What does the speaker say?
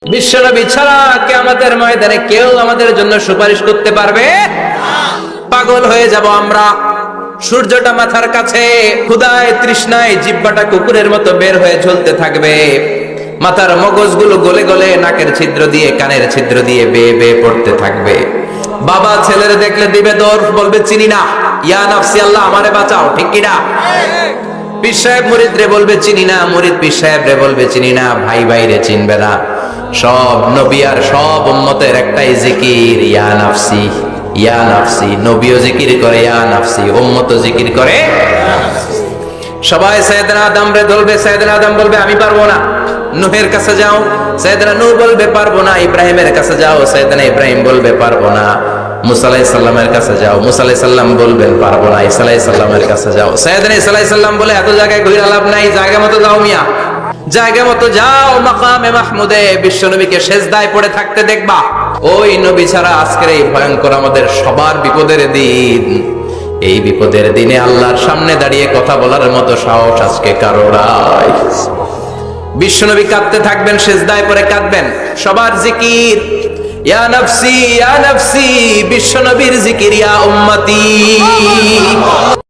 বিশ্বনবী ছাড়া কিয়ামতের ময়দানে কেউ আমাদের জন্য সুপারিশ করতে পারবে না। পাগল হয়ে যাব আমরা। সূর্যটা মাথার কাছে, ক্ষুধায় তৃষ্ণায় জিহ্বাটা কুকুরের মতো বের হয়ে ঝুলতে থাকবে। মাথার মগজগুলো গলে গলে নাকের ছিদ্র দিয়ে কানের ছিদ্র দিয়ে বেয়ে বেয়ে পড়তে থাকবে। বাবা ছেলের দেখলে দিবে দৌড়, বলবে চিনি না, ইয়া নাফসি আল্লাহ আমারে বাঁচাও, ঠিক কিনা? পীর সাহেব মুরিদ রে বলবে চিনি না, মুরিদ পীর সাহেব রে বলবে চিনি না, ভাই ভাইরে চিনবে না। সব নবী আর সব উম্মতের একটাই জিকির, ইয়া নাফসি ইয়া নাফসি। নবীও জিকির করে ইয়া নাফসি, উম্মতও জিকির করে। সবাই সাইয়েদনা আদম রে ধরবে, সাইয়েদনা আদম বলবে আমি পারবো না। নূহের কাছে যাও, সাইয়েদনা নূহ বলবে পারবো না। ইব্রাহিমের কাছে যাও, সাইয়েদনা ইব্রাহিম বলবে পারবো না। মুসা আলাইহিস সালামের কাছে যাও, মুসা আলাইহিস সালাম বলবেন পারবো না। ঈসা আলাইহিস সালামের কাছে যাও, সাইয়েদনা ঈসা আলাইহিস সালাম বলে এত জায়গায় ঘুরে লাভ নাই, জায়গা মতো যাও মিয়া, জায়গা মতো যাও। মাকামে মাহমুদে বিশ্বনবীকে সেজদায় পড়ে থাকতে দেখবা। ওই নবী ছাড়া আজকের এই ভয়ঙ্কর আমাদের সবার বিপদের দিন। এই বিপদের দিনে আল্লাহর সামনে দাঁড়িয়ে কথা বলার মতো সাহস আজকে কারো নাই। বিশ্বনবী কাঁদতে থাকবেন, সেজদায় পড়ে কাঁদবেন। সবার জিকির ইয়া নাফসি ইয়া নাফসি, বিশ্বনবীর জিকির ইয়া উম্মতি।